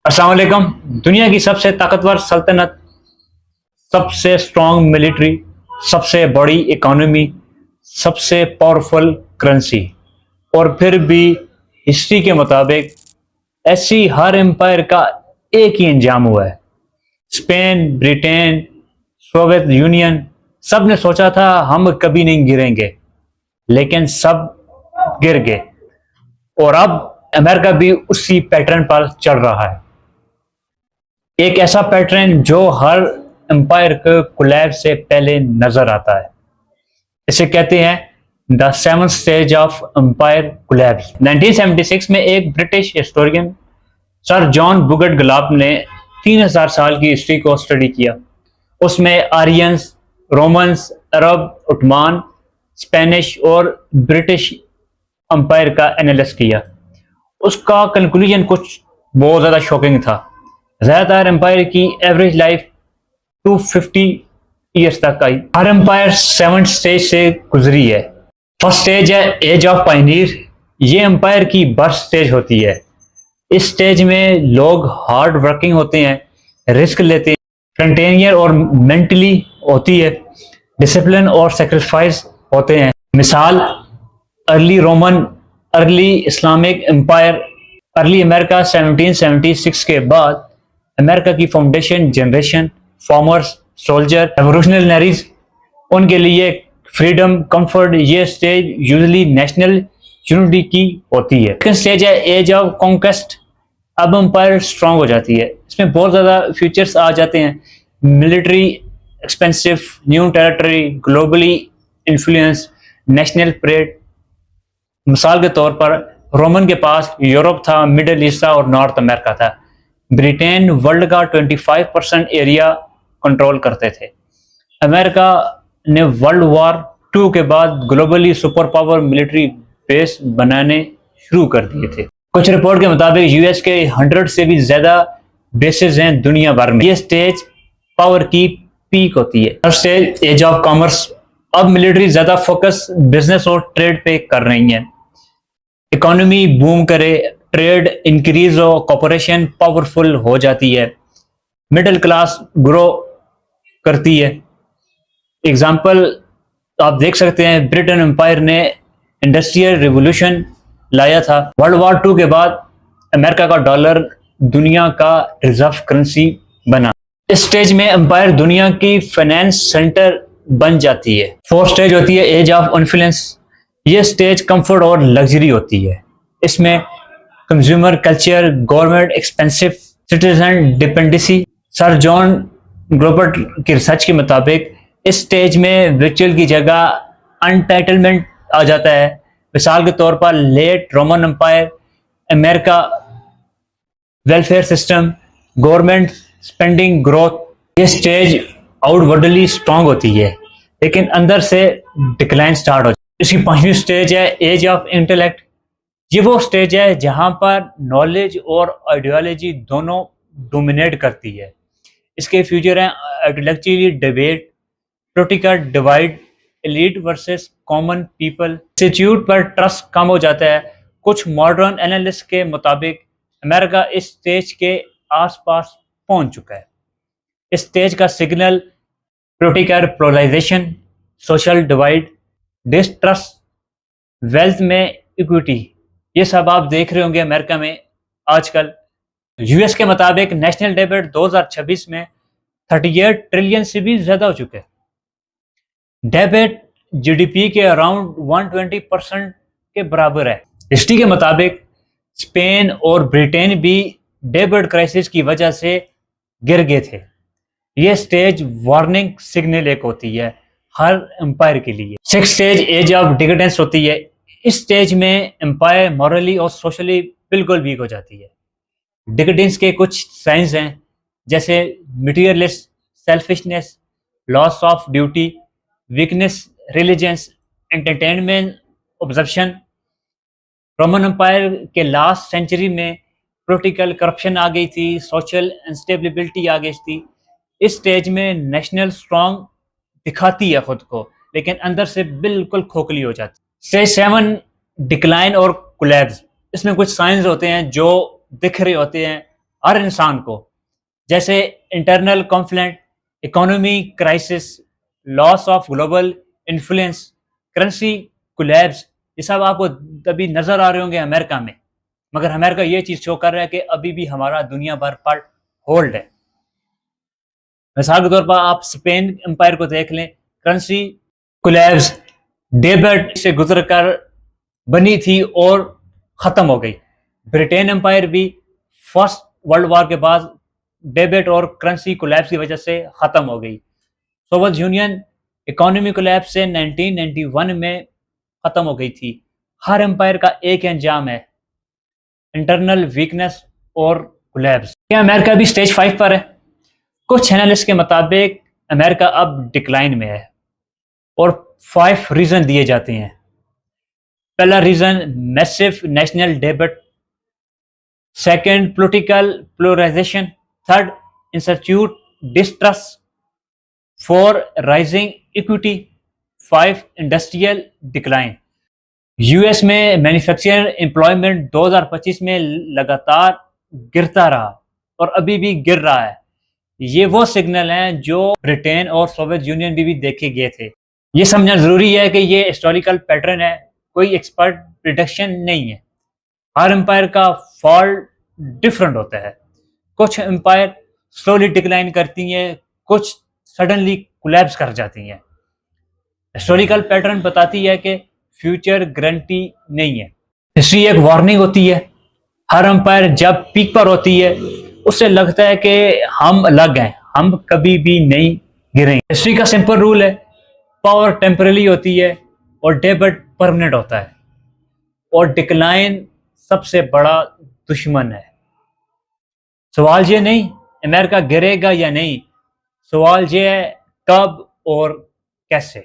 अस्सलाम वालेकुम। दुनिया की सबसे ताकतवर सल्तनत, सबसे स्ट्रॉन्ग मिलिट्री, सबसे बड़ी इकोनॉमी, सबसे पावरफुल करेंसी, और फिर भी हिस्ट्री के मुताबिक ऐसी हर एम्पायर का एक ही अंजाम हुआ है। स्पेन, ब्रिटेन, सोवियत यूनियन, सब ने सोचा था हम कभी नहीं गिरेंगे, लेकिन सब गिर गए। और अब अमेरिका भी उसी पैटर्न पर चल रहा है। एक ऐसा पैटर्न जो हर एम्पायर के कोलैप्स से पहले नजर आता है। इसे कहते हैं the seven stage of empire collapse. 1976 में एक British historian sir John Bagot Glubb ने 3000 साल की हिस्ट्री को स्टडी किया। उसमें आरियंस, रोमन्स, अरब, ओटमान, स्पेनिश और ब्रिटिश एम्पायर का एनालिसिस किया। उसका कंक्लूजन कुछ बहुत ज्यादा शॉकिंग था। ज्यादातर एम्पायर की एवरेज लाइफ 250 ईयर्स तक आई। हर एम्पायर 7 स्टेज से गुजरी है। फर्स्ट स्टेज है एज ऑफ पायनियर। ये एम्पायर की बर्थ स्टेज होती है। इस स्टेज में लोग हार्ड वर्किंग होते हैं, रिस्क लेते हैं, फ्रंटियर और मेंटली होती है, डिसिप्लिन और सेक्रीफाइस होते हैं। मिसाल early Roman, early Islamic empire, early America 1776 के बाद अमेरिका की foundation generation, farmers, soldier, revolutionaries, उनके लिए फ्रीडम, कंफर्ट, ये स्टेज यूजुअली नेशनल यूनिटी की होती है। सेकंड स्टेज है एज ऑफ कॉन्क्वेस्ट। अब एम्पायर स्ट्रांग हो जाती है। इसमें बहुत ज़्यादा फीचर्स आ जाते हैं। Military expensive, new territory, globally influence, national parade. मिसाल के तौर पर रोमन के पास यूरोप था, मिडल ईस्ट था और नॉर्थ अमेरिका था। ब्रिटेन वर्ल्ड का 25% एरिया कंट्रोल करते थे। अमेरिका ने वर्ल्ड वॉर 2 के बाद globally super power military base बनाने शुरू कर दिए थे। कुछ रिपोर्ट के मुताबिक यूएस के 100 से भी ज्यादा बेसेस हैं दुनिया भर में। ये स्टेज पावर की पीक होती है। हर स्टेज एज ऑफ कॉमर्स। अब मिलिट्री ज्यादा फोकस बिजनेस और ट्रेड पे कर रही है। इकोनॉमी बूम करे, ट्रेड इंक्रीज हो, कॉर्पोरेशन पावरफुल हो जाती है, मिडिल क्लास ग्रो करती है। एग्जाम्पल आप देख सकते हैं, ब्रिटेन एम्पायर ने इंडस्ट्रियल रिवॉल्यूशन लाया था। वर्ल्ड वॉर 2 के बाद अमेरिका का डॉलर दुनिया का रिजर्व करेंसी बना। इस स्टेज में एम्पायर दुनिया की फाइनेंस सेंटर बन जाती है। फोर्थ स्टेज होती है एज ऑफ इन्फ्लुएंस। ये स्टेज कंफर्ट और लग्जरी होती है। इसमें consumer culture, government expensive, citizen dependency. Sir John Glubb की रिसर्च के मुताबिक इस स्टेज में विक्चुअल की जगह अनटाइटलमेंट आ जाता है। मिसाल के तौर पर late Roman empire, America welfare system, government spending growth. ये स्टेज आउटवर्डली स्ट्रांग होती है, लेकिन अंदर से डिक्लाइन स्टार्ट हो जाती है। इसकी 5वीं स्टेज है एज ऑफ इंटेलेक्ट। ये वो स्टेज है जहां पर नॉलेज और आइडियोलॉजी दोनों डोमिनेट करती है। इसके फ्यूचर हैं intellectually debate, political divide, elite versus common people. Institute पर ट्रस्ट कम हो जाता है। कुछ मॉडर्न एनालिस्ट के मुताबिक अमेरिका इस स्टेज के आसपास पहुंच चुका है। इस स्टेज का signal political polarisation, social divide, distrust, wealth में इक्विटी, ये सब आप देख रहे होंगे अमेरिका में आजकल। यूएस के मुताबिक नेशनल डेब्ट 2026 में 38 ट्रिलियन से भी ज्यादा हो चुके हैं। डेब्ट जीडीपी के अराउंड 120% के बराबर है। हिस्ट्री के मुताबिक स्पेन और ब्रिटेन भी डेब्ट क्राइसिस की वजह से गिर गए थे। यह स्टेज वार्निंग सिग्नल एक होती है हर एम्पायर के लिए। Six stage age of decadence होती है। इस स्टेज में एम्पायर मॉरली और सोशली बिल्कुल वीक हो जाती है। डिकेडेंस के कुछ साइंस हैं, जैसे materialist, selfishness, loss of duty, weakness, religions, entertainment, observation. Roman empire के लास्ट सेंचुरी में पॉलिटिकल करप्शन आ गई थी, सोशल इंस्टेबिलिटी आ गई थी। इस स्टेज में नेशनल स्ट्रांग दिखाती है खुद को, लेकिन अंदर से बिल्कुल खोखली हो जाती है। स्टेज 7 डिक्लाइन और कोलैप्स। इसमें कुछ साइंस होते हैं जो दिख रहे होते हैं हर इंसान को, जैसे internal conflict, economy crisis, loss of global influence, currency collapse, ये सब आपको तभी नजर आ रहे होंगे अमेरिका में। मगर अमेरिका ये चीज शो कर रहा है कि अभी भी हमारा दुनिया भर पर होल्ड है। मिसाल के तौर पर आप स्पेन एम्पायर को देख लें, करेंसी कोलैप्स डेब्ट से गुजर कर बनी थी और खत्म हो गई। ब्रिटेन एम्पायर भी फर्स्ट वर्ल्ड वॉर के बाद डेब्ट और करेंसी कोलैप्स की वजह से खत्म हो गई। सोवियत यूनियन इकोनॉमी कोलैप्स से 1991 में खत्म हो गई थी। हर एम्पायर का एक अंजाम है, इंटरनल वीकनेस और कोलैप्स। क्या अमेरिका भी स्टेज 5 पर है? कुछ एनालिस्ट के मुताबिक अमेरिका अब डिक्लाइन में है और 5 रीजन दिए जाते हैं। पहला रीजन मैसिव नेशनल डेब्ट, second political polarisation, third institute distrust, 4 rising equity, 5 industrial decline. US में मैन्युफैक्चरिंग एम्प्लॉयमेंट 2025 में लगातार गिरता रहा और अभी भी गिर रहा है। ये वो सिग्नल हैं जो ब्रिटेन और सोवियत यूनियन भी देखे गए थे। ये समझना जरूरी है कि ये हिस्टोरिकल पैटर्न है, कोई एक्सपर्ट प्रिडिक्शन नहीं है। हर एम्पायर का फॉल डिफरेंट होता है। कुछ एम्पायर स्लोली डिक्लाइन करती हैं, कुछ सडनली कोलैप्स कर जाती हैं। हिस्टोरिकल पैटर्न बताती है कि फ्यूचर गारंटी नहीं है। हिस्ट्री एक वार्निंग होती है। हर एम्पायर जब पीक पर होती है उससे लगता है कि हम अलग हैं, हम कभी भी नहीं गिरेंगे। हिस्ट्री का सिंपल रूल है, पावर टेम्पररी होती है और डेब्ट परमानेंट होता है और डिक्लाइन सबसे बड़ा दुश्मन है। सवाल ये नहीं अमेरिका गिरेगा या नहीं, सवाल ये है कब और कैसे।